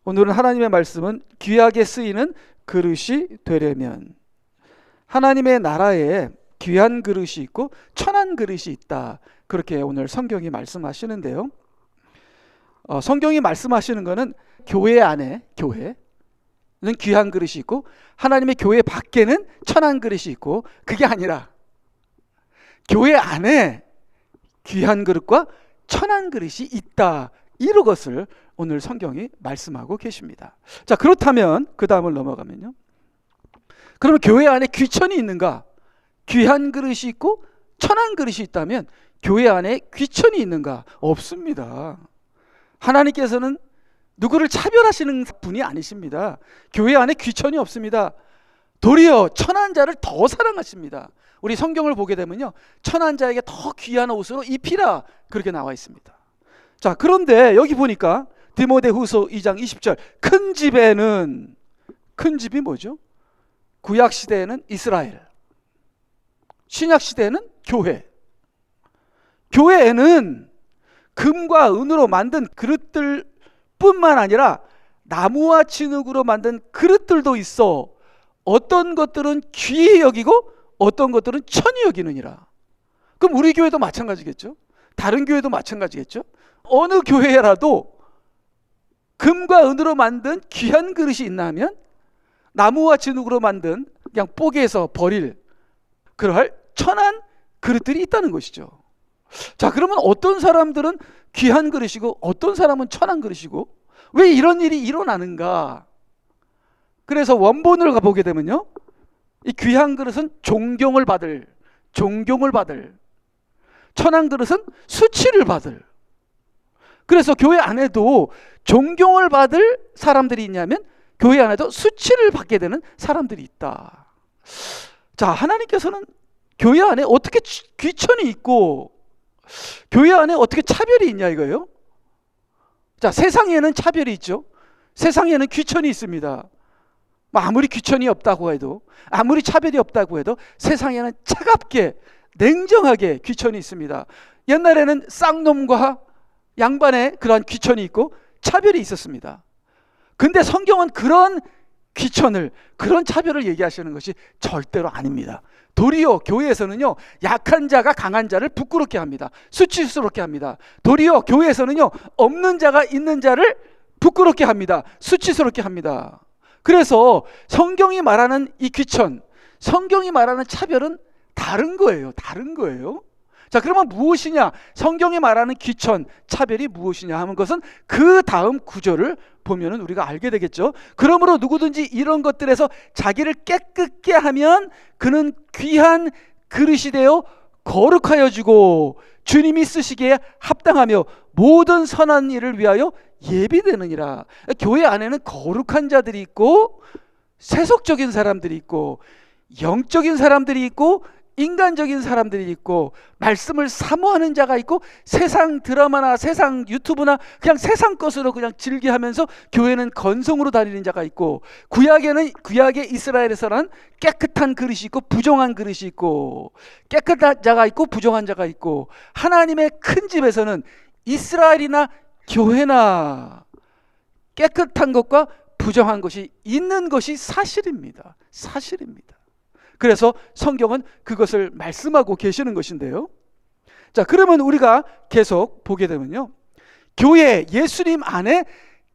오늘은 하나님의 말씀은 귀하게 쓰이는 그릇이 되려면, 하나님의 나라에 귀한 그릇이 있고 천한 그릇이 있다, 그렇게 오늘 성경이 말씀하시는데요. 성경이 말씀하시는 것은 교회 안에, 교회는 귀한 그릇이 있고 하나님의 교회 밖에는 천한 그릇이 있고, 그게 아니라 교회 안에 귀한 그릇과 천한 그릇이 있다, 이런 것을 오늘 성경이 말씀하고 계십니다. 자, 그렇다면 그 다음을 넘어가면요, 그러면 교회 안에 귀천이 있는가? 귀한 그릇이 있고 천한 그릇이 있다면 교회 안에 귀천이 있는가? 없습니다. 하나님께서는 누구를 차별하시는 분이 아니십니다. 교회 안에 귀천이 없습니다. 도리어 천한 자를 더 사랑하십니다. 우리 성경을 보게 되면요, 천한 자에게 더 귀한 옷으로 입히라, 그렇게 나와 있습니다. 자, 그런데 여기 보니까 디모데후서 2장 20절, 큰 집에는, 큰 집이 뭐죠? 구약 시대에는 이스라엘, 신약 시대에는 교회. 교회에는 금과 은으로 만든 그릇들 뿐만 아니라 나무와 진흙으로 만든 그릇들도 있어 어떤 것들은 귀히 여기고 어떤 것들은 천히 여기느니라. 그럼 우리 교회도 마찬가지겠죠? 다른 교회도 마찬가지겠죠? 어느 교회라도 금과 은으로 만든 귀한 그릇이 있나 하면 나무와 진흙으로 만든 그냥 뽀개서 버릴 그럴 천한 그릇들이 있다는 것이죠. 자, 그러면 어떤 사람들은 귀한 그릇이고 어떤 사람은 천한 그릇이고 왜 이런 일이 일어나는가? 그래서 원본을 가보게 되면요, 이 귀한 그릇은 존경을 받을, 천한 그릇은 수치를 받을. 그래서 교회 안에도 존경을 받을 사람들이 있냐면 교회 안에도 수치를 받게 되는 사람들이 있다. 자, 하나님께서는 교회 안에 어떻게 귀천이 있고 교회 안에 어떻게 차별이 있냐 이거예요. 자, 세상에는 차별이 있죠. 세상에는 귀천이 있습니다. 아무리 귀천이 없다고 해도, 아무리 차별이 없다고 해도 세상에는 차갑게 냉정하게 귀천이 있습니다. 옛날에는 쌍놈과 양반의 그러한 귀천이 있고 차별이 있었습니다. 근데 성경은 그런 귀천을, 그런 차별을 얘기하시는 것이 절대로 아닙니다. 도리어 교회에서는요, 약한 자가 강한 자를 부끄럽게 합니다. 수치스럽게 합니다. 도리어 교회에서는요, 없는 자가 있는 자를 부끄럽게 합니다. 수치스럽게 합니다. 그래서 성경이 말하는 이 귀천, 성경이 말하는 차별은 다른 거예요. 다른 거예요. 자, 그러면 무엇이냐? 성경이 말하는 귀천, 차별이 무엇이냐 하는 것은 그 다음 구절을 보면은 우리가 알게 되겠죠. 그러므로 누구든지 이런 것들에서 자기를 깨끗게 하면 그는 귀한 그릇이 되어 거룩하여 주고 주님이 쓰시기에 합당하며 모든 선한 일을 위하여 예비되느니라. 교회 안에는 거룩한 자들이 있고 세속적인 사람들이 있고 영적인 사람들이 있고 인간적인 사람들이 있고 말씀을 사모하는 자가 있고 세상 드라마나 세상 유튜브나 그냥 세상 것으로 그냥 즐겨하면서 교회는 건성으로 다니는 자가 있고, 구약의 이스라엘에서는 깨끗한 그릇이 있고 부정한 그릇이 있고, 깨끗한 자가 있고 부정한 자가 있고, 하나님의 큰 집에서는 이스라엘이나 교회나 깨끗한 것과 부정한 것이 있는 것이 사실입니다. 사실입니다. 그래서 성경은 그것을 말씀하고 계시는 것인데요. 자, 그러면 우리가 계속 보게 되면요, 교회, 예수님 안에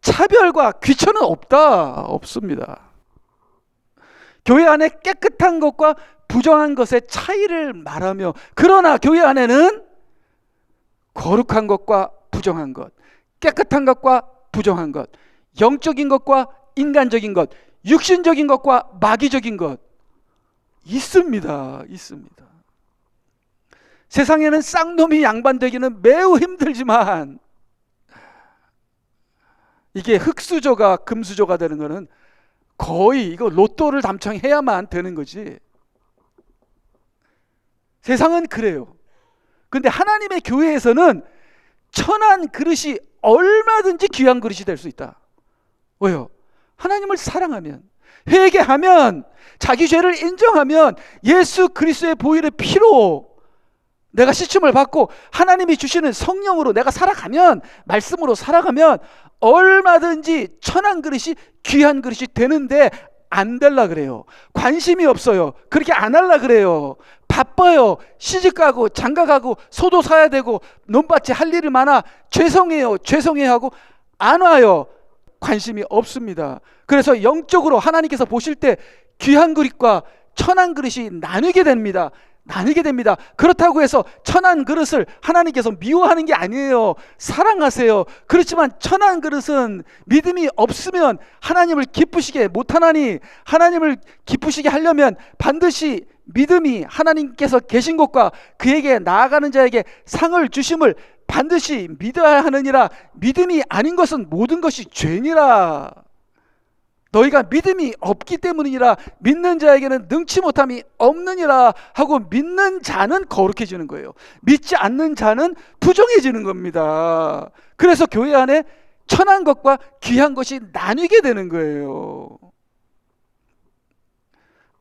차별과 귀천은 없습니다. 교회 안에 깨끗한 것과 부정한 것의 차이를 말하며, 그러나 교회 안에는 거룩한 것과 부정한 것, 깨끗한 것과 부정한 것, 영적인 것과 인간적인 것, 육신적인 것과 마귀적인 것 있습니다. 있습니다. 세상에는 쌍놈이 양반 되기는 매우 힘들지만 이게 흙수저가 금수저가 되는 거는 거의 이거 로또를 당첨해야만 되는 거지. 세상은 그래요. 근데 하나님의 교회에서는 천한 그릇이 얼마든지 귀한 그릇이 될 수 있다. 왜요? 하나님을 사랑하면, 회개하면, 자기 죄를 인정하면, 예수 그리스도의 보혈의 피로 내가 시침을 받고 하나님이 주시는 성령으로 내가 살아가면, 말씀으로 살아가면 얼마든지 천한 그릇이 귀한 그릇이 되는데 안 될라 그래요. 관심이 없어요. 그렇게 안 할라 그래요. 바빠요. 시집가고 장가가고 소도 사야 되고 논밭에 할 일이 많아. 죄송해요 하고 안 와요. 관심이 없습니다. 그래서 영적으로 하나님께서 보실 때 귀한 그릇과 천한 그릇이 나뉘게 됩니다. 그렇다고 해서 천한 그릇을 하나님께서 미워하는 게 아니에요. 사랑하세요. 그렇지만 천한 그릇은 믿음이 없으면 하나님을 기쁘시게 못하나니, 하나님을 기쁘시게 하려면 반드시 믿음이 하나님께서 계신 것과 그에게 나아가는 자에게 상을 주심을 반드시 믿어야 하느니라. 믿음이 아닌 것은 모든 것이 죄니라. 너희가 믿음이 없기 때문이니라. 믿는 자에게는 능치 못함이 없느니라 하고, 믿는 자는 거룩해지는 거예요. 믿지 않는 자는 부정해지는 겁니다. 그래서 교회 안에 천한 것과 귀한 것이 나뉘게 되는 거예요.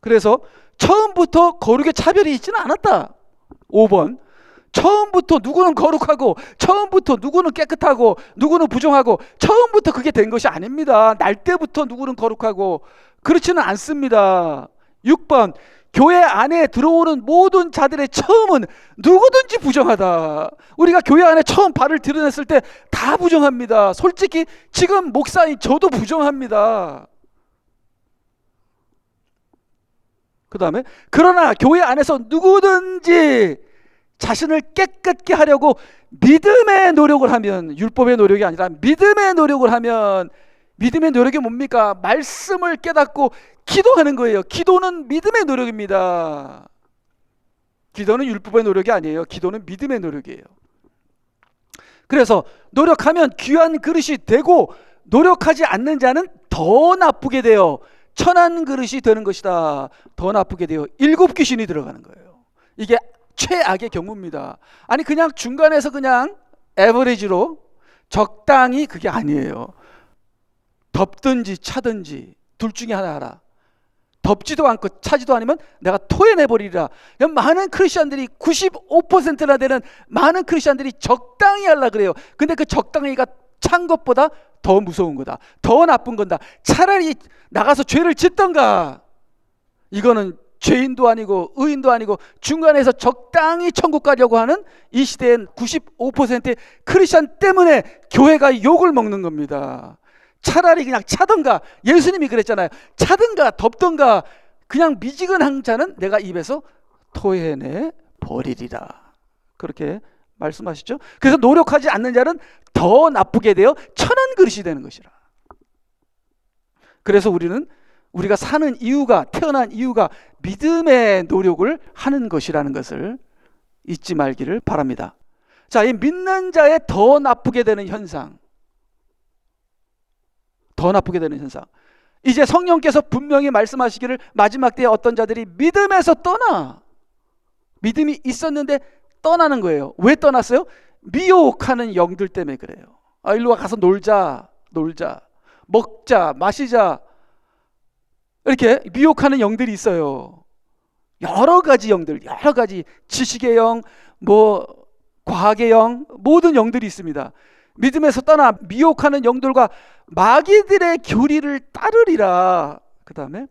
그래서 처음부터 거룩의 차별이 있지는 않았다. 5번, 처음부터 누구는 거룩하고 처음부터 누구는 깨끗하고 누구는 부정하고 처음부터 그게 된 것이 아닙니다. 날 때부터 누구는 거룩하고 그렇지는 않습니다. 6번, 교회 안에 들어오는 모든 자들의 처음은 누구든지 부정하다. 우리가 교회 안에 처음 발을 드러냈을 때 다 부정합니다. 솔직히 지금 목사인 저도 부정합니다. 그 다음에, 그러나 교회 안에서 누구든지 자신을 깨끗게 하려고 믿음의 노력을 하면, 율법의 노력이 아니라 믿음의 노력을 하면, 믿음의 노력이 뭡니까? 말씀을 깨닫고 기도하는 거예요. 기도는 믿음의 노력입니다. 기도는 율법의 노력이 아니에요. 기도는 믿음의 노력이에요. 그래서 노력하면 귀한 그릇이 되고, 노력하지 않는 자는 더 나쁘게 돼요. 천한 그릇이 되는 것이다. 더 나쁘게 돼요. 7 귀신이 들어가는 거예요. 이게 최악의 경우입니다. 아니 그냥 중간에서 그냥 에버리지로 적당히, 그게 아니에요. 덥든지 차든지 둘 중에 하나 하라. 덥지도 않고 차지도 않으면 내가 토해내버리리라. 많은 크리스천들이 95%나 되는 많은 크리스천들이 적당히 하려고 그래요. 근데 그 적당히가 찬 것보다 더 무서운 거다. 더 나쁜 건다. 차라리 나가서 죄를 짓던가. 이거는 죄인도 아니고 의인도 아니고 중간에서 적당히 천국 가려고 하는 이 시대엔 95%의 크리스천 때문에 교회가 욕을 먹는 겁니다. 차라리 그냥 차던가. 예수님이 그랬잖아요. 차든가 덥던가 그냥 미지근한 자는 내가 입에서 토해내 버리리라. 그렇게 말씀하시죠. 그래서 노력하지 않는 자는 더 나쁘게 되어 천한 그릇이 되는 것이라. 그래서 우리가 사는 이유가, 태어난 이유가 믿음의 노력을 하는 것이라는 것을 잊지 말기를 바랍니다. 자, 이 믿는 자의 더 나쁘게 되는 현상, 이제 성령께서 분명히 말씀하시기를 마지막 때에 어떤 자들이 믿음에서 떠나, 믿음이 있었는데 떠나는 거예요. 왜 떠났어요? 미혹하는 영들 때문에 그래요. 일로 와, 가서 놀자, 먹자, 마시자, 이렇게 미혹하는 영들이 있어요. 여러 가지 영들, 여러 가지 지식의 영, 과학의 영, 모든 영들이 있습니다. 믿음에서 떠나 미혹하는 영들과 마귀들의 교리를 따르리라. 그 다음에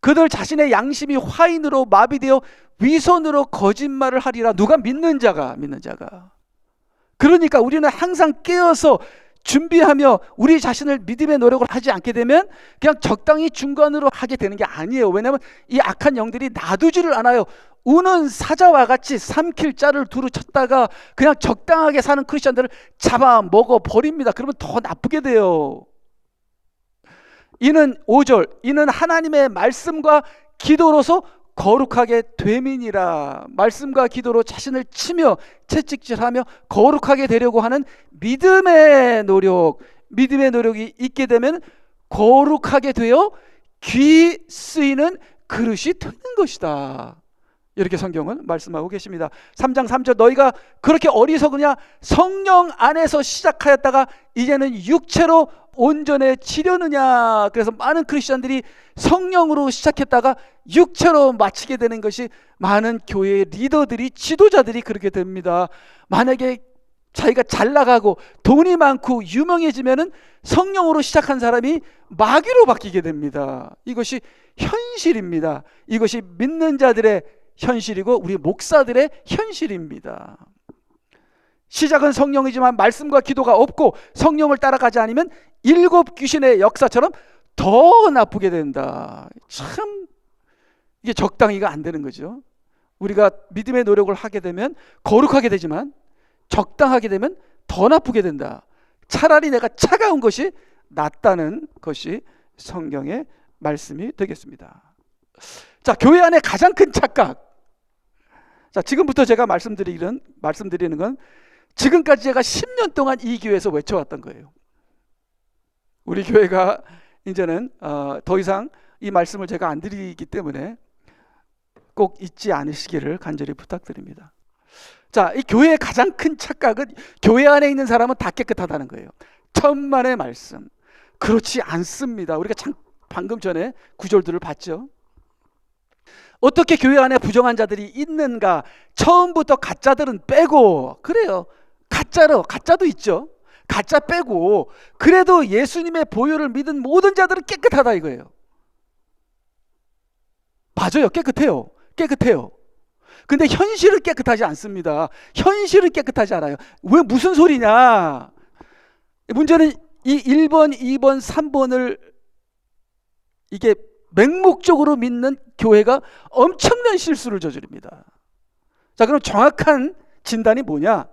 그들 자신의 양심이 화인으로 마비되어 위선으로 거짓말을 하리라. 누가? 믿는 자가. 그러니까 우리는 항상 깨어서 준비하며 우리 자신을 믿음의 노력을 하지 않게 되면 그냥 적당히 중간으로 하게 되는 게 아니에요. 왜냐하면 이 악한 영들이 놔두지를 않아요. 우는 사자와 같이 삼킬 자를 두루 쳤다가 그냥 적당하게 사는 크리스천들을 잡아 먹어 버립니다. 그러면 더 나쁘게 돼요. 이는 5절, 이는 하나님의 말씀과 기도로서 거룩하게 됨이니라. 말씀과 기도로 자신을 치며 채찍질하며 거룩하게 되려고 하는 믿음의 노력이 있게 되면 거룩하게 되어 귀 쓰이는 그릇이 되는 것이다. 이렇게 성경은 말씀하고 계십니다. 3장 3절, 너희가 그렇게 어리석으냐? 성령 안에서 시작하였다가 이제는 육체로 온전해지려느냐. 그래서 많은 크리스천들이 성령으로 시작했다가 육체로 마치게 되는 것이 많은 교회의 리더들이, 지도자들이 그렇게 됩니다. 만약에 자기가 잘 나가고 돈이 많고 유명해지면은 성령으로 시작한 사람이 마귀로 바뀌게 됩니다. 이것이 현실입니다. 이것이 믿는 자들의 현실이고 우리 목사들의 현실입니다. 시작은 성령이지만 말씀과 기도가 없고 성령을 따라가지 않으면 일곱 귀신의 역사처럼 더 나쁘게 된다. 참 이게 적당히가 안 되는 거죠. 우리가 믿음의 노력을 하게 되면 거룩하게 되지만 적당하게 되면 더 나쁘게 된다. 차라리 내가 차가운 것이 낫다는 것이 성경의 말씀이 되겠습니다. 자, 교회 안에 가장 큰 착각. 자, 지금부터 제가 말씀드리는 건 지금까지 제가 10년 동안 이 교회에서 외쳐왔던 거예요. 우리 교회가 이제는 더 이상 이 말씀을 제가 안 드리기 때문에 꼭 잊지 않으시기를 간절히 부탁드립니다. 자, 이 교회의 가장 큰 착각은 교회 안에 있는 사람은 다 깨끗하다는 거예요. 천만의 말씀. 그렇지 않습니다. 우리가 방금 전에 구절들을 봤죠. 어떻게 교회 안에 부정한 자들이 있는가? 처음부터 가짜들은 빼고, 그래요. 가짜도 있죠. 가짜 빼고, 그래도 예수님의 보혈을 믿은 모든 자들은 깨끗하다 이거예요. 맞아요. 깨끗해요. 근데 현실은 깨끗하지 않습니다. 현실은 깨끗하지 않아요. 왜, 무슨 소리냐? 문제는 이 1번, 2번, 3번을 이게 맹목적으로 믿는 교회가 엄청난 실수를 저지릅니다. 자, 그럼 정확한 진단이 뭐냐?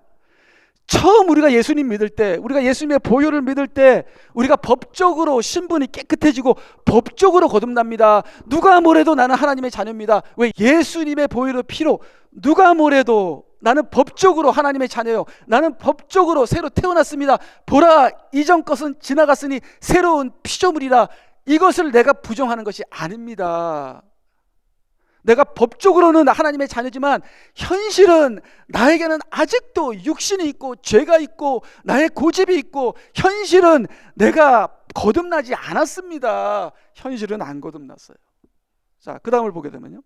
처음 우리가 예수님 믿을 때, 우리가 예수님의 보혈을 믿을 때 우리가 법적으로 신분이 깨끗해지고 법적으로 거듭납니다. 누가 뭐래도 나는 하나님의 자녀입니다. 왜? 예수님의 보혈의 피로 누가 뭐래도 나는 법적으로 하나님의 자녀요. 나는 법적으로 새로 태어났습니다. 보라, 이전 것은 지나갔으니 새로운 피조물이라. 이것을 내가 부정하는 것이 아닙니다. 내가 법적으로는 하나님의 자녀지만 현실은 나에게는 아직도 육신이 있고 죄가 있고 나의 고집이 있고 현실은 내가 거듭나지 않았습니다. 현실은 안 거듭났어요. 자, 그 다음을 보게 되면요.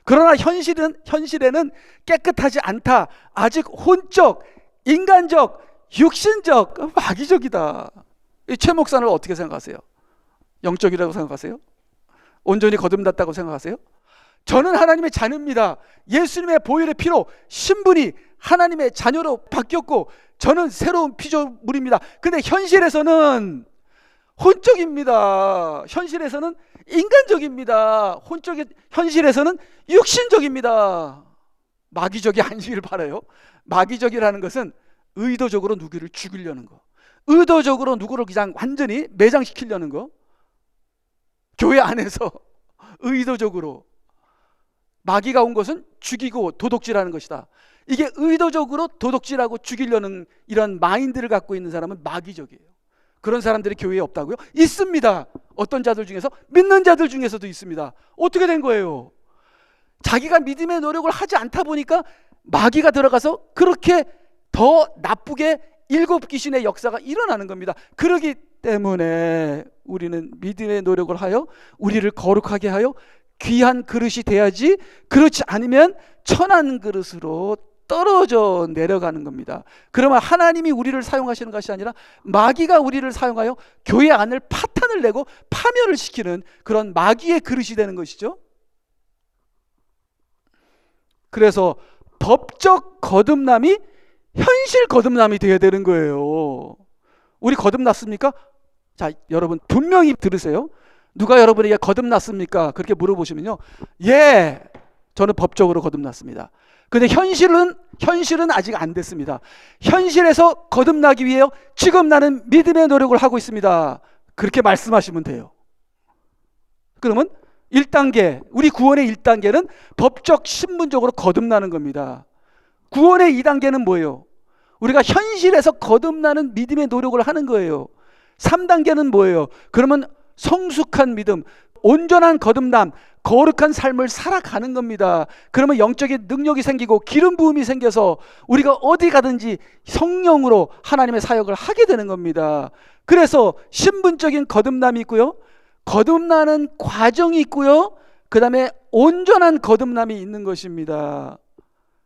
그러나 현실에는 깨끗하지 않다. 아직 혼적, 인간적, 육신적, 마귀적이다. 이 최 목사를 어떻게 생각하세요? 영적이라고 생각하세요? 온전히 거듭났다고 생각하세요? 저는 하나님의 자녀입니다. 예수님의 보혈의 피로 신분이 하나님의 자녀로 바뀌었고 저는 새로운 피조물입니다. 근데 현실에서는 혼적입니다. 현실에서는 인간적입니다. 현실에서는 육신적입니다. 마귀적이 아니길 바라요. 마귀적이라는 것은 의도적으로 누구를 죽이려는 거, 의도적으로 누구를 그냥 완전히 매장시키려는 거. 교회 안에서 의도적으로 마귀가 온 것은 죽이고 도둑질하는 것이다. 이게 의도적으로 도둑질하고 죽이려는 이런 마인드를 갖고 있는 사람은 마귀적이에요. 그런 사람들이 교회에 없다고요? 있습니다. 어떤 자들 중에서, 믿는 자들 중에서도 있습니다. 어떻게 된 거예요? 자기가 믿음의 노력을 하지 않다 보니까 마귀가 들어가서 그렇게 더 나쁘게 일곱 귀신의 역사가 일어나는 겁니다. 그렇기 때문에 우리는 믿음의 노력을 하여 우리를 거룩하게 하여 귀한 그릇이 돼야지, 그렇지 않으면 천한 그릇으로 떨어져 내려가는 겁니다. 그러면 하나님이 우리를 사용하시는 것이 아니라 마귀가 우리를 사용하여 교회 안을 파탄을 내고 파멸을 시키는 그런 마귀의 그릇이 되는 것이죠. 그래서 법적 거듭남이 현실 거듭남이 되어야 되는 거예요. 우리 거듭났습니까? 자, 여러분 분명히 들으세요. 누가 여러분에게 거듭났습니까? 그렇게 물어보시면요, 예, 저는 법적으로 거듭났습니다. 근데 현실은 아직 안 됐습니다. 현실에서 거듭나기 위해 지금 나는 믿음의 노력을 하고 있습니다. 그렇게 말씀하시면 돼요. 그러면 1단계, 우리 구원의 1단계는 법적 신분적으로 거듭나는 겁니다. 구원의 2단계는 뭐예요? 우리가 현실에서 거듭나는 믿음의 노력을 하는 거예요. 3단계는 뭐예요? 그러면 성숙한 믿음, 온전한 거듭남, 거룩한 삶을 살아가는 겁니다. 그러면 영적인 능력이 생기고 기름 부음이 생겨서 우리가 어디 가든지 성령으로 하나님의 사역을 하게 되는 겁니다. 그래서 신분적인 거듭남이 있고요, 거듭나는 과정이 있고요, 그 다음에 온전한 거듭남이 있는 것입니다.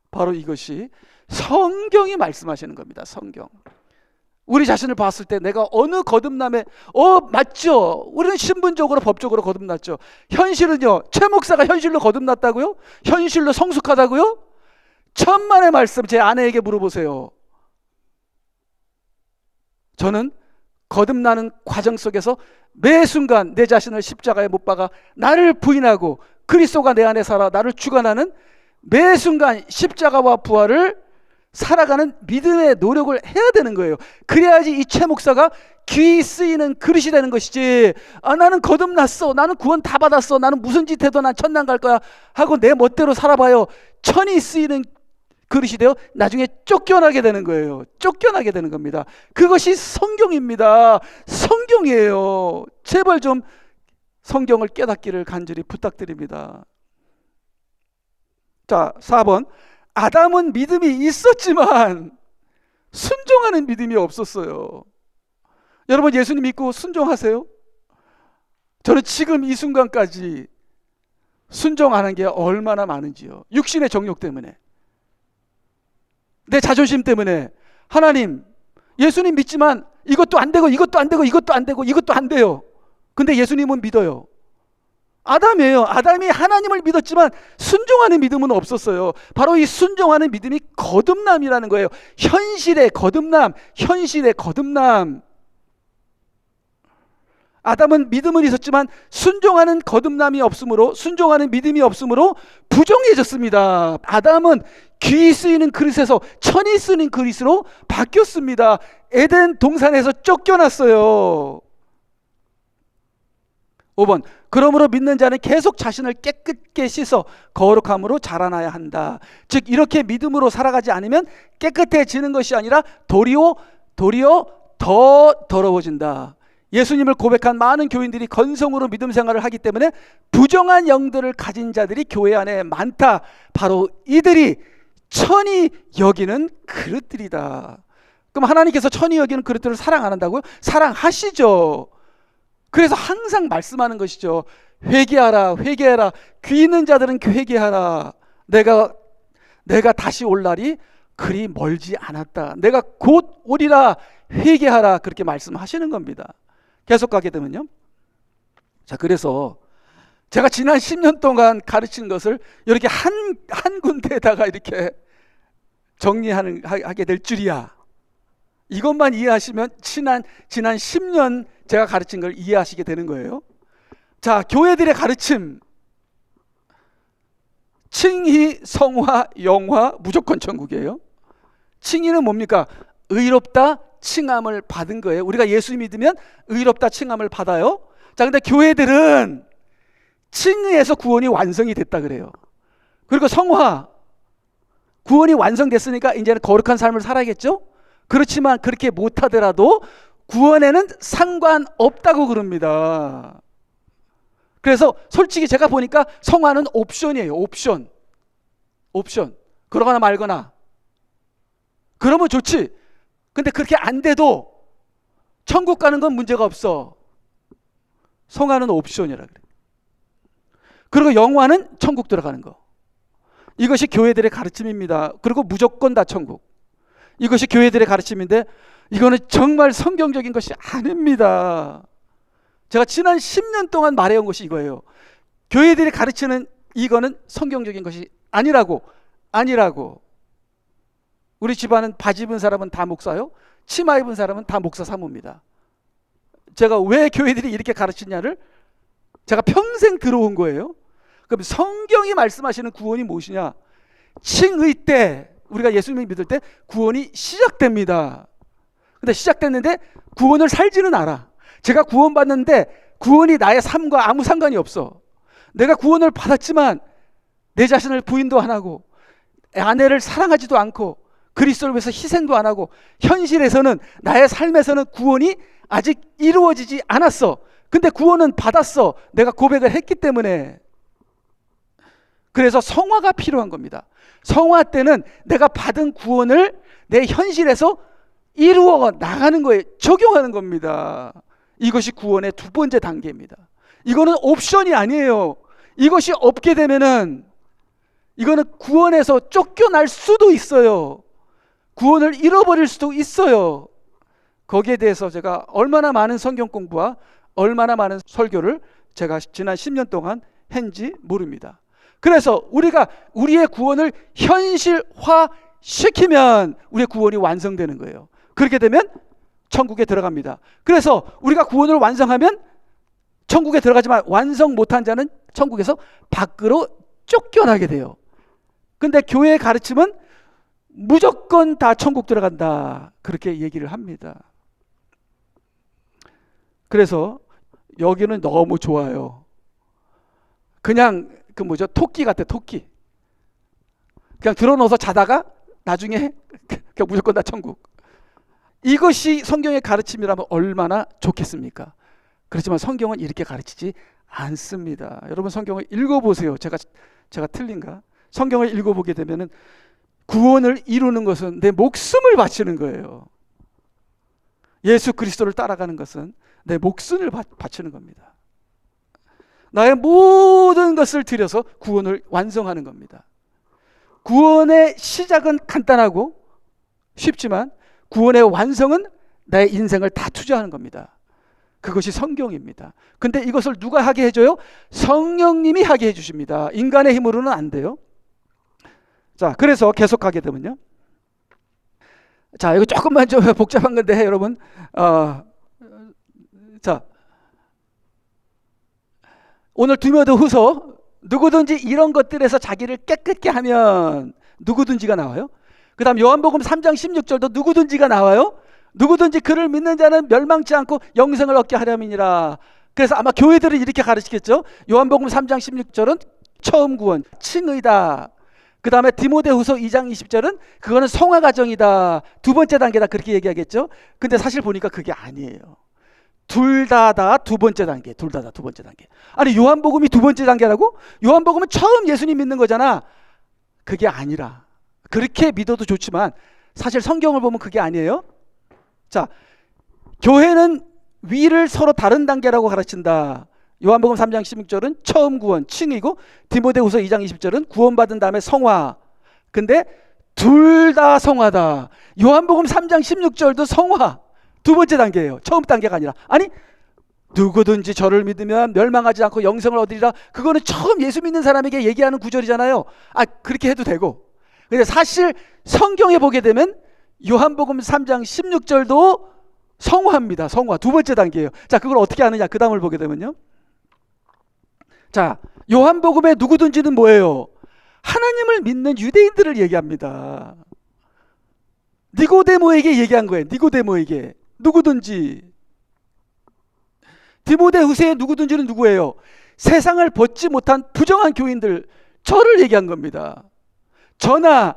바로 이것이 성경이 말씀하시는 겁니다. 성경. 우리 자신을 봤을 때 내가 어느 거듭남에 맞죠? 우리는 신분적으로 법적으로 거듭났죠. 현실은요, 최 목사가 현실로 거듭났다고요? 현실로 성숙하다고요? 천만의 말씀 제 아내에게 물어보세요. 저는 거듭나는 과정 속에서 매 순간 내 자신을 십자가에 못 박아 나를 부인하고 그리스도가 내 안에 살아 나를 주관하는 매 순간 십자가와 부활을 살아가는 믿음의 노력을 해야 되는 거예요. 그래야지 이 최 목사가 귀 쓰이는 그릇이 되는 것이지, 나는 거듭났어, 나는 구원 다 받았어, 나는 무슨 짓 해도 난 천당 갈 거야 하고 내 멋대로 살아봐요. 천이 쓰이는 그릇이 되어 나중에 쫓겨나게 되는 거예요. 쫓겨나게 되는 겁니다. 그것이 성경입니다. 성경이에요. 제발 좀 성경을 깨닫기를 간절히 부탁드립니다. 자, 4번. 아담은 믿음이 있었지만 순종하는 믿음이 없었어요. 여러분, 예수님 믿고 순종하세요? 저는 지금 이 순간까지 순종하는 게 얼마나 많은지요. 육신의 정욕 때문에, 내 자존심 때문에. 하나님, 예수님 믿지만 이것도 안 되고 이것도 안 되고 이것도 안 되고 이것도 안 돼요. 근데 예수님은 믿어요. 아담이에요. 아담이 하나님을 믿었지만 순종하는 믿음은 없었어요. 바로 이 순종하는 믿음이 거듭남이라는 거예요. 현실의 거듭남, 현실의 거듭남. 아담은 믿음은 있었지만 순종하는 거듭남이 없으므로, 순종하는 믿음이 없으므로 부정해졌습니다. 아담은 귀 쓰이는 그릇에서 천이 쓰는 그릇으로 바뀌었습니다. 에덴 동산에서 쫓겨났어요. 5번. 그러므로 믿는 자는 계속 자신을 깨끗게 씻어 거룩함으로 자라나야 한다. 즉, 이렇게 믿음으로 살아가지 않으면 깨끗해지는 것이 아니라 도리어 더 더러워진다. 예수님을 고백한 많은 교인들이 건성으로 믿음 생활을 하기 때문에 부정한 영들을 가진 자들이 교회 안에 많다. 바로 이들이 천이 여기는 그릇들이다. 그럼 하나님께서 천이 여기는 그릇들을 사랑 안 한다고요? 사랑하시죠. 그래서 항상 말씀하는 것이죠. 회개하라, 회개하라. 귀 있는 자들은 회개하라. 내가 다시 올 날이 그리 멀지 않았다. 내가 곧 오리라. 회개하라. 그렇게 말씀하시는 겁니다. 계속 가게 되면요. 자, 그래서 제가 지난 10년 동안 가르친 것을 이렇게 한 군데에다가 이렇게 정리하게 될 줄이야. 이것만 이해하시면 지난 10년 제가 가르친 걸 이해하시게 되는 거예요. 자, 교회들의 가르침. 칭의, 성화, 영화, 무조건 천국이에요. 칭의는 뭡니까? 의롭다 칭함을 받은 거예요. 우리가 예수 믿으면 의롭다 칭함을 받아요. 자, 근데 교회들은 칭의에서 구원이 완성이 됐다 그래요. 그리고 성화, 구원이 완성됐으니까 이제는 거룩한 삶을 살아야겠죠? 그렇지만 그렇게 못하더라도 구원에는 상관없다고 그럽니다. 그래서 솔직히 제가 보니까 성화는 옵션이에요. 옵션. 그러거나 말거나. 그러면 좋지. 근데 그렇게 안 돼도 천국 가는 건 문제가 없어. 성화는 옵션이라 그래. 그리고 영화는 천국 들어가는 거. 이것이 교회들의 가르침입니다. 그리고 무조건 다 천국. 이것이 교회들의 가르침인데 이거는 정말 성경적인 것이 아닙니다. 제가 지난 10년 동안 말해온 것이 이거예요. 교회들이 가르치는 이거는 성경적인 것이 아니라고. 우리 집안은 바지 입은 사람은 다 목사요, 치마 입은 사람은 다 목사 사모입니다. 제가 왜 교회들이 이렇게 가르치냐를 제가 평생 들어온 거예요. 그럼 성경이 말씀하시는 구원이 무엇이냐? 칭의 때, 우리가 예수님을 믿을 때 구원이 시작됩니다. 근데 시작됐는데 구원을 살지는 않아. 제가 구원받는데 구원이 나의 삶과 아무 상관이 없어. 내가 구원을 받았지만 내 자신을 부인도 안 하고 아내를 사랑하지도 않고 그리스도를 위해서 희생도 안 하고 현실에서는 나의 삶에서는 구원이 아직 이루어지지 않았어. 근데 구원은 받았어. 내가 고백을 했기 때문에. 그래서 성화가 필요한 겁니다. 성화 때는 내가 받은 구원을 내 현실에서 이루어 나가는 거예요. 적용하는 겁니다. 이것이 구원의 두 번째 단계입니다. 이거는 옵션이 아니에요. 이것이 없게 되면은 이거는 구원에서 쫓겨날 수도 있어요. 구원을 잃어버릴 수도 있어요. 거기에 대해서 제가 얼마나 많은 성경 공부와 얼마나 많은 설교를 제가 지난 10년 동안 했는지 모릅니다. 그래서 우리가 우리의 구원을 현실화시키면 우리의 구원이 완성되는 거예요. 그렇게 되면 천국에 들어갑니다. 그래서 우리가 구원을 완성하면 천국에 들어가지만 완성 못한 자는 천국에서 밖으로 쫓겨나게 돼요. 근데 교회의 가르침은 무조건 다 천국 들어간다, 그렇게 얘기를 합니다. 그래서 여기는 너무 좋아요. 그냥 토끼 같아, 토끼. 그냥 들어넣어서 자다가 나중에 그냥 무조건 다 천국. 이것이 성경의 가르침이라면 얼마나 좋겠습니까? 그렇지만 성경은 이렇게 가르치지 않습니다. 여러분 성경을 읽어보세요. 제가 틀린가? 성경을 읽어보게 되면은 구원을 이루는 것은 내 목숨을 바치는 거예요. 예수 그리스도를 따라가는 것은 내 목숨을 바치는 겁니다. 나의 모든 것을 들여서 구원을 완성하는 겁니다. 구원의 시작은 간단하고 쉽지만 구원의 완성은 나의 인생을 다 투자하는 겁니다. 그것이 성경입니다. 근데 이것을 누가 하게 해줘요? 성령님이 하게 해주십니다. 인간의 힘으로는 안 돼요. 자, 그래서 계속하게 되면요. 자, 이거 조금만 좀 복잡한 건데 여러분, 자, 오늘 디모데후서 누구든지 이런 것들에서 자기를 깨끗게 하면 누구든지가 나와요. 그 다음 요한복음 3장 16절도 누구든지가 나와요. 누구든지 그를 믿는 자는 멸망치 않고 영생을 얻게 하려함이니라. 그래서 아마 교회들은 이렇게 가르치겠죠. 요한복음 3장 16절은 처음 구원, 칭의다. 그 다음에 디모데후서 2장 20절은 그거는 성화 과정이다, 두 번째 단계다, 그렇게 얘기하겠죠. 근데 사실 보니까 그게 아니에요. 둘 다 두 번째 단계, 둘 다 두 번째 단계. 아니 요한복음이 두 번째 단계라고? 요한복음은 처음 예수님 믿는 거잖아. 그게 아니라, 그렇게 믿어도 좋지만 사실 성경을 보면 그게 아니에요. 자, 교회는 위를 서로 다른 단계라고 가르친다. 요한복음 3장 16절은 처음 구원, 칭이고 디모데후서 2장 20절은 구원받은 다음에 성화. 근데 둘 다 성화다. 요한복음 3장 16절도 성화, 두 번째 단계예요. 처음 단계가 아니라. 아니 누구든지 저를 믿으면 멸망하지 않고 영생을 얻으리라. 그거는 처음 예수 믿는 사람에게 얘기하는 구절이잖아요. 그렇게 해도 되고. 근데 사실 성경에 보게 되면 요한복음 3장 16절도 성화입니다. 성화, 두 번째 단계예요. 자, 그걸 어떻게 아느냐? 그 다음을 보게 되면요. 자, 요한복음의 누구든지는 뭐예요? 하나님을 믿는 유대인들을 얘기합니다. 니고데모에게 얘기한 거예요. 니고데모에게. 누구든지. 디모데후서의 누구든지는 누구예요? 세상을 벗지 못한 부정한 교인들, 저를 얘기한 겁니다. 저나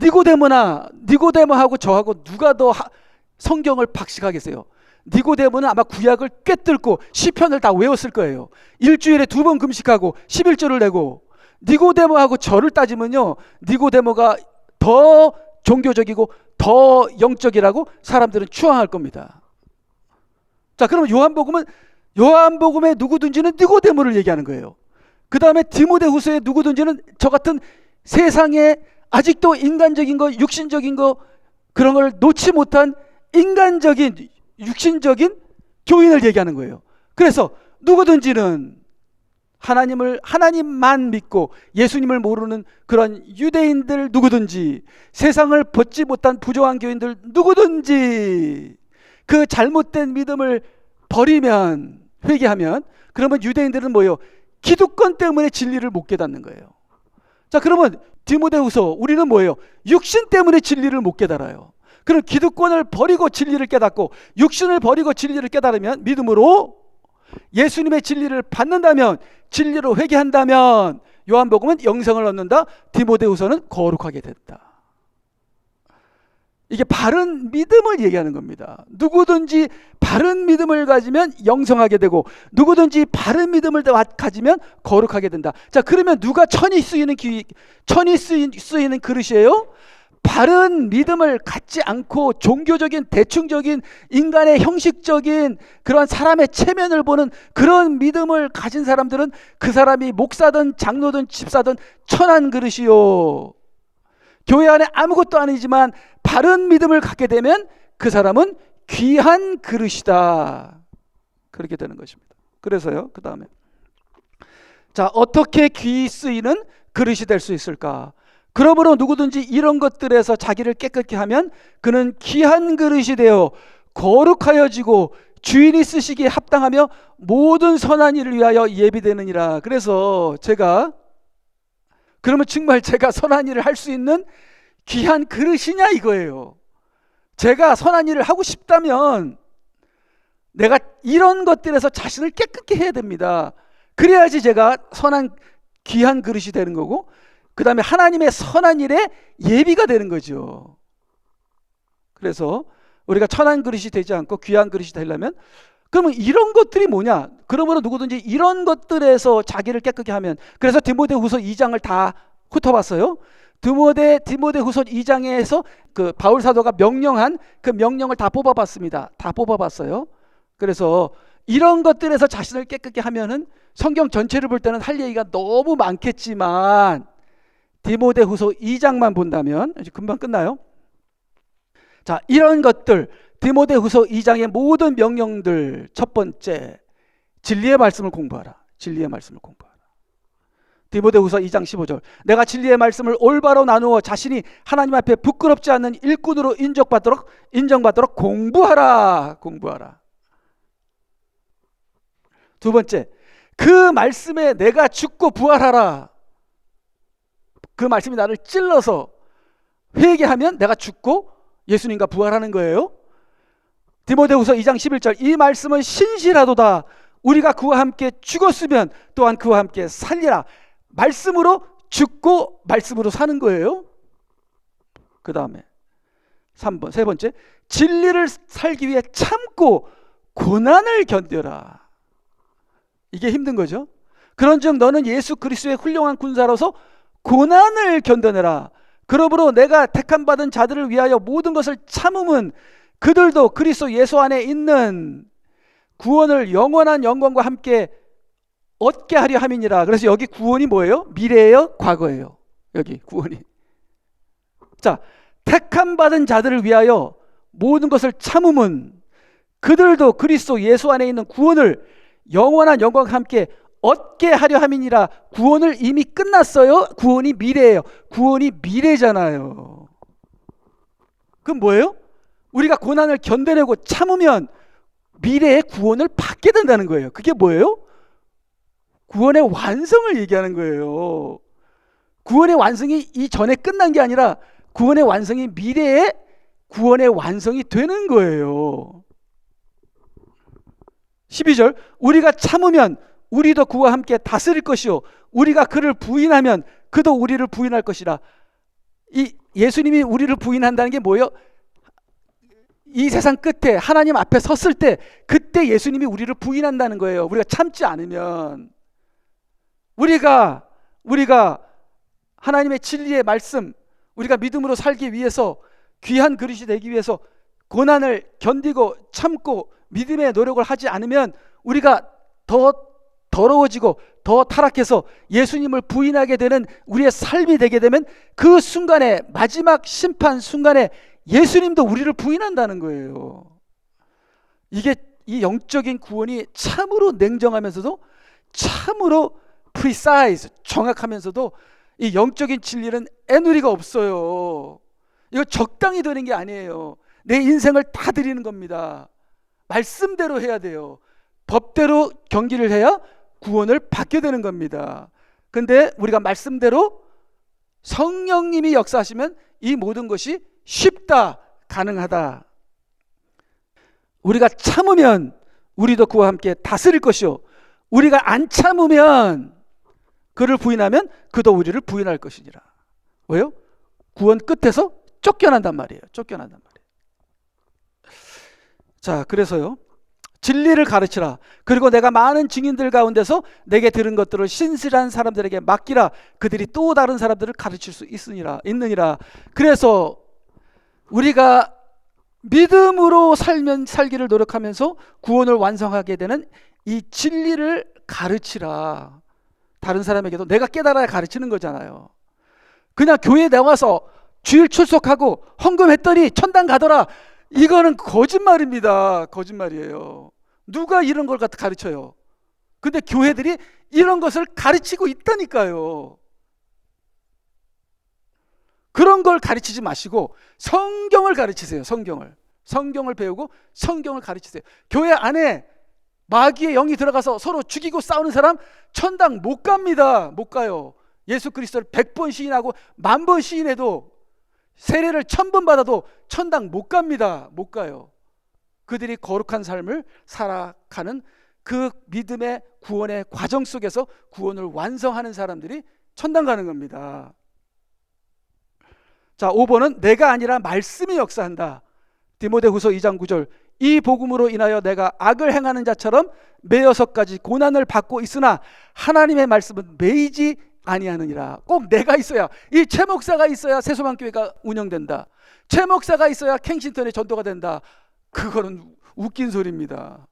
니고데모하고 저하고 누가 더 성경을 박식하겠어요? 니고데모는 아마 구약을 꿰뚫고 시편을 다 외웠을 거예요. 일주일에 2번 금식하고 11조를 내고. 니고데모하고 저를 따지면요, 니고데모가 더 종교적이고 더 영적이라고 사람들은 추앙할 겁니다. 자, 그러면 요한복음의 누구든지는 니고데모를 얘기하는 거예요. 그 다음에 디모데후서의 누구든지는 저 같은 세상에 아직도 인간적인 거, 육신적인 거, 그런 걸 놓지 못한 인간적인, 육신적인 교인을 얘기하는 거예요. 그래서 누구든지는 하나님만 믿고 예수님을 모르는 그런 유대인들 누구든지, 세상을 벗지 못한 부정한 교인들 누구든지 그 잘못된 믿음을 버리면, 회개하면, 그러면 유대인들은 뭐예요? 기득권 때문에 진리를 못 깨닫는 거예요. 자, 그러면 디모데후서 우리는 뭐예요? 육신 때문에 진리를 못 깨달아요. 그럼 기득권을 버리고 진리를 깨닫고 육신을 버리고 진리를 깨달으면, 믿음으로 예수님의 진리를 받는다면, 진리로 회개한다면 요한복음은 영생을 얻는다, 디모데후서는 거룩하게 된다. 이게 바른 믿음을 얘기하는 겁니다. 누구든지 바른 믿음을 가지면 영성하게 되고 누구든지 바른 믿음을 가지면 거룩하게 된다. 자, 그러면 누가 천이 쓰이는 그릇이에요? 바른 믿음을 갖지 않고 종교적인 대충적인 인간의 형식적인 그런 사람의 체면을 보는 그런 믿음을 가진 사람들은 그 사람이 목사든 장로든 집사든 천한 그릇이요. 교회 안에 아무것도 아니지만 바른 믿음을 갖게 되면 그 사람은 귀한 그릇이다. 그렇게 되는 것입니다. 그래서요, 그 다음에 자, 어떻게 귀히 쓰이는 그릇이 될 수 있을까? 그러므로 누구든지 이런 것들에서 자기를 깨끗게 하면 그는 귀한 그릇이 되어 거룩하여지고 주인이 쓰시기에 합당하며 모든 선한 일을 위하여 예비되느니라. 그래서 그러면 정말 제가 선한 일을 할 수 있는 귀한 그릇이냐 이거예요. 제가 선한 일을 하고 싶다면 내가 이런 것들에서 자신을 깨끗게 해야 됩니다. 그래야지 제가 귀한 그릇이 되는 거고, 그 다음에 하나님의 선한 일에 예비가 되는 거죠. 그래서 우리가 천한 그릇이 되지 않고 귀한 그릇이 되려면, 그러면 이런 것들이 뭐냐? 그러므로 누구든지 이런 것들에서 자기를 깨끗게 하면, 그래서 디모데후서 2장을 다 훑어봤어요. 디모데후서 2장에서 그 바울 사도가 명령한 그 명령을 다 뽑아봤습니다. 다 뽑아봤어요. 그래서 이런 것들에서 자신을 깨끗게 하면은 성경 전체를 볼 때는 할 얘기가 너무 많겠지만 디모데후서 2장만 본다면 이제 금방 끝나요. 자, 이런 것들 디모데후서 2장의 모든 명령들, 첫 번째 진리의 말씀을 공부하라. 진리의 말씀을 공부하라. 디모데후서 2장 15절 내가 진리의 말씀을 올바로 나누어 자신이 하나님 앞에 부끄럽지 않는 일꾼으로 인정받도록 공부하라. 두 번째, 그 말씀에 내가 죽고 부활하라. 그 말씀이 나를 찔러서 회개하면 내가 죽고 예수님과 부활하는 거예요. 디모데후서 2장 11절 이 말씀은 신실하도다. 우리가 그와 함께 죽었으면 또한 그와 함께 살리라. 말씀으로 죽고 말씀으로 사는 거예요. 그 다음에 세 번째 진리를 살기 위해 참고 고난을 견뎌라. 이게 힘든 거죠. 그런즉 너는 예수 그리스도의 훌륭한 군사로서 고난을 견뎌내라. 그러므로 내가 택함 받은 자들을 위하여 모든 것을 참음은 그들도 그리스도 예수 안에 있는 구원을 영원한 영광과 함께 얻게 하려 함이니라. 그래서 여기 구원이 뭐예요? 미래예요? 과거예요? 여기 구원이. 자, 택함 받은 자들을 위하여 모든 것을 참음은 그들도 그리스도 예수 안에 있는 구원을 영원한 영광과 함께 얻게 하려 함이니라. 구원을 이미 끝났어요? 구원이 미래예요? 구원이 미래잖아요. 그럼 뭐예요? 우리가 고난을 견뎌내고 참으면 미래의 구원을 받게 된다는 거예요. 그게 뭐예요? 구원의 완성을 얘기하는 거예요. 구원의 완성이 이전에 끝난 게 아니라 구원의 완성이 미래의 구원의 완성이 되는 거예요. 12절 우리가 참으면 우리도 그와 함께 다스릴 것이요 우리가 그를 부인하면 그도 우리를 부인할 것이라. 이 예수님이 우리를 부인한다는 게 뭐예요? 이 세상 끝에 하나님 앞에 섰을 때 그때 예수님이 우리를 부인한다는 거예요. 우리가 참지 않으면. 우리가 하나님의 진리의 말씀, 우리가 믿음으로 살기 위해서 귀한 그릇이 되기 위해서 고난을 견디고 참고 믿음의 노력을 하지 않으면 우리가 더 더러워지고 더 타락해서 예수님을 부인하게 되는 우리의 삶이 되게 되면 그 순간에 마지막 심판 순간에 예수님도 우리를 부인한다는 거예요. 이게 이 영적인 구원이 참으로 냉정하면서도 참으로 precise 정확하면서도 이 영적인 진리는 애누리가 없어요. 이거 적당히 되는 게 아니에요. 내 인생을 다 드리는 겁니다. 말씀대로 해야 돼요. 법대로 경기를 해야 구원을 받게 되는 겁니다. 근데 우리가 말씀대로 성령님이 역사하시면 이 모든 것이 쉽다, 가능하다. 우리가 참으면 우리도 그와 함께 다스릴 것이요 우리가 안 참으면 그를 부인하면 그도 우리를 부인할 것이니라. 왜요? 구원 끝에서 쫓겨난단 말이에요. 쫓겨난단 말이에요. 자, 그래서요, 진리를 가르치라. 그리고 내가 많은 증인들 가운데서 내게 들은 것들을 신실한 사람들에게 맡기라. 그들이 또 다른 사람들을 가르칠 수 있느니라. 그래서 우리가 믿음으로 살기를 노력하면서 구원을 완성하게 되는 이 진리를 가르치라. 다른 사람에게도 내가 깨달아야 가르치는 거잖아요. 그냥 교회에 나와서 주일 출석하고 헌금했더니 천당 가더라. 이거는 거짓말입니다. 거짓말이에요. 누가 이런 걸 갖다 가르쳐요? 근데 교회들이 이런 것을 가르치고 있다니까요. 그런 걸 가르치지 마시고 성경을 가르치세요. 성경을 배우고 성경을 가르치세요. 교회 안에 마귀의 영이 들어가서 서로 죽이고 싸우는 사람 천당 못 갑니다. 못 가요. 예수 그리스도를 100번 시인하고 10,000번 시인해도 세례를 1000번 받아도 천당 못 갑니다. 못 가요. 그들이 거룩한 삶을 살아가는 그 믿음의 구원의 과정 속에서 구원을 완성하는 사람들이 천당 가는 겁니다. 자, 5번은 내가 아니라 말씀이 역사한다. 디모데후서 2장 9절. 이 복음으로 인하여 내가 악을 행하는 자처럼 매여서까지 고난을 받고 있으나 하나님의 말씀은 매이지 아니하느니라. 꼭 내가 있어야, 이 최 목사가 있어야 새소망교회가 운영된다. 최 목사가 있어야 캥싱턴의 전도가 된다. 그거는 웃긴 소리입니다.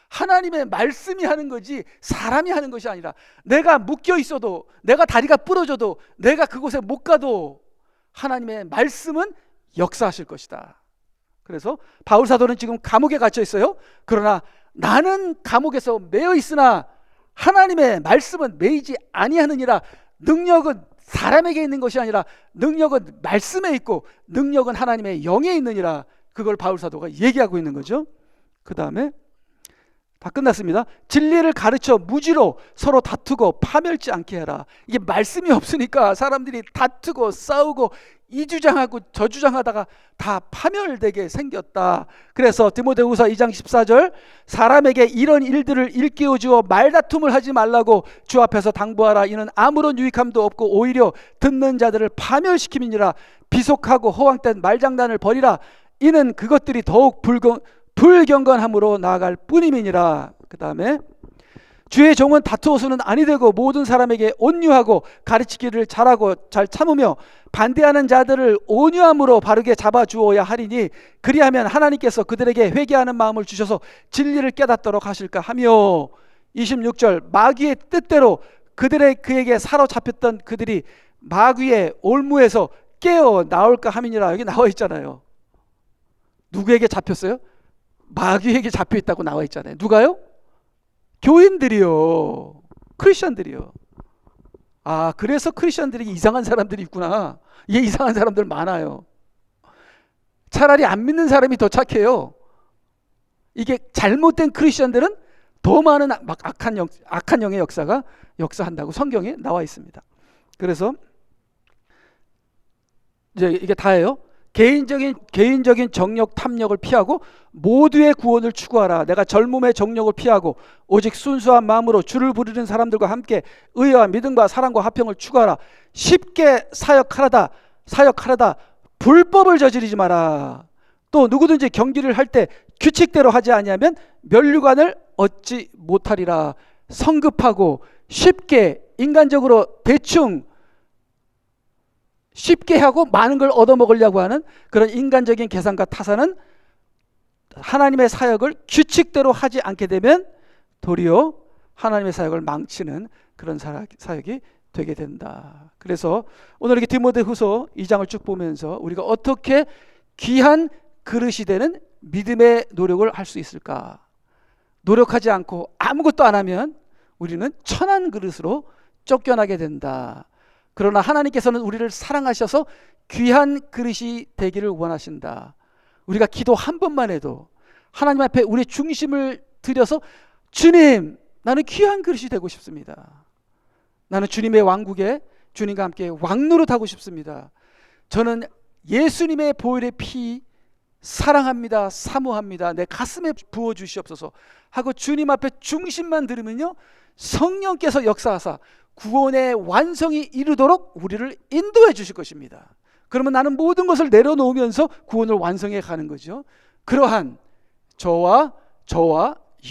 하나님의 말씀이 하는 거지 사람이 하는 것이 아니라, 내가 묶여 있어도, 내가 다리가 부러져도, 내가 그곳에 못 가도 하나님의 말씀은 역사하실 것이다. 그래서 바울 사도는 지금 감옥에 갇혀 있어요. 그러나 나는 감옥에서 매여 있으나 하나님의 말씀은 매이지 아니하느니라. 능력은 사람에게 있는 것이 아니라 능력은 말씀에 있고 능력은 하나님의 영에 있느니라. 그걸 바울 사도가 얘기하고 있는 거죠. 그 다음에 다 끝났습니다. 진리를 가르쳐 무지로 서로 다투고 파멸치 않게 해라. 이게 말씀이 없으니까 사람들이 다투고 싸우고 이주장하고 저주장하다가 다 파멸되게 생겼다. 그래서 디모데후서 2장 14절, 사람에게 이런 일들을 일깨워 주어 말다툼을 하지 말라고 주 앞에서 당부하라. 이는 아무런 유익함도 없고 오히려 듣는 자들을 파멸시킴이니라. 비속하고 허황된 말장난을 버리라. 이는 그것들이 더욱 불경건함으로 나아갈 뿐임이니라. 그 다음에 주의 종은 다투어서는 아니 되고 모든 사람에게 온유하고 가르치기를 잘하고 잘 참으며 반대하는 자들을 온유함으로 바르게 잡아주어야 하리니 그리하면 하나님께서 그들에게 회개하는 마음을 주셔서 진리를 깨닫도록 하실까 하며, 26절, 마귀의 뜻대로 그에게 사로잡혔던 그들이 마귀의 올무에서 깨어 나올까 함이니라. 여기 나와 있잖아요. 누구에게 잡혔어요? 마귀에게 잡혀 있다고 나와 있잖아요. 누가요? 교인들이요. 크리스천들이요. 아, 그래서 크리스천들이 이상한 사람들이 있구나. 이게 이상한 사람들 많아요. 차라리 안 믿는 사람이 더 착해요. 이게 잘못된 크리스천들은 더 많은 악한 영의 역사가 역사한다고 성경에 나와 있습니다. 그래서 이제 이게 다예요. 개인적인 정욕 탐욕을 피하고 모두의 구원을 추구하라. 내가 젊음의 정욕을 피하고 오직 순수한 마음으로 주를 부르는 사람들과 함께 의와 믿음과 사랑과 화평을 추구하라. 쉽게 사역하라다. 불법을 저지르지 마라. 또 누구든지 경기를 할 때 규칙대로 하지 아니하면 면류관을 얻지 못하리라. 성급하고 쉽게, 인간적으로 대충 쉽게 하고 많은 걸 얻어먹으려고 하는 그런 인간적인 계산과 타산은 하나님의 사역을 규칙대로 하지 않게 되면 도리어 하나님의 사역을 망치는 그런 사역이 되게 된다. 그래서 오늘 이렇게 디모데후서 2장을 쭉 보면서 우리가 어떻게 귀한 그릇이 되는 믿음의 노력을 할 수 있을까? 노력하지 않고 아무것도 안 하면 우리는 천한 그릇으로 쫓겨나게 된다. 그러나 하나님께서는 우리를 사랑하셔서 귀한 그릇이 되기를 원하신다. 우리가 기도 한 번만 해도 하나님 앞에 우리의 중심을 들여서, 주님, 나는 귀한 그릇이 되고 싶습니다. 나는 주님의 왕국에 주님과 함께 왕노릇하고 싶습니다. 저는 예수님의 보혈의 피 사랑합니다. 사모합니다. 내 가슴에 부어주시옵소서 하고 주님 앞에 중심만 들으면요, 성령께서 역사하사 구원의 완성이 이루도록 우리를 인도해 주실 것입니다. 그러면 나는 모든 것을 내려놓으면서 구원을 완성해 가는 거죠. 그러한 저와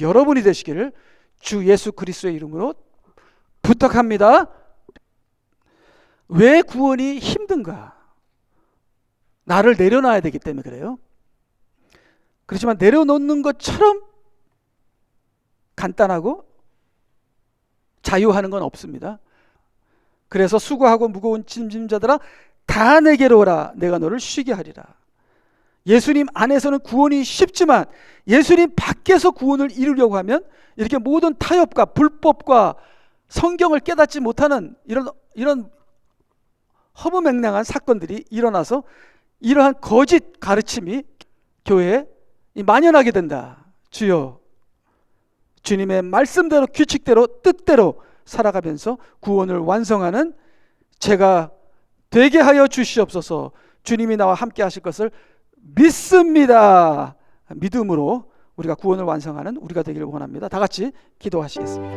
여러분이 되시기를 주 예수 그리스도의 이름으로 부탁합니다. 왜 구원이 힘든가? 나를 내려놔야 되기 때문에 그래요. 그렇지만 내려놓는 것처럼 간단하고 자유하는 건 없습니다. 그래서 수고하고 무거운 짐진 자들아 다 내게로 오라, 내가 너를 쉬게 하리라. 예수님 안에서는 구원이 쉽지만 예수님 밖에서 구원을 이루려고 하면 이렇게 모든 타협과 불법과 성경을 깨닫지 못하는 이런 허무맹랑한 사건들이 일어나서 이러한 거짓 가르침이 교회에 만연하게 된다. 주여, 주님의 말씀대로 규칙대로 뜻대로 살아가면서 구원을 완성하는 제가 되게 하여 주시옵소서. 주님이 나와 함께 하실 것을 믿습니다. 믿음으로 우리가 구원을 완성하는 우리가 되기를 원합니다. 다 같이 기도하시겠습니다.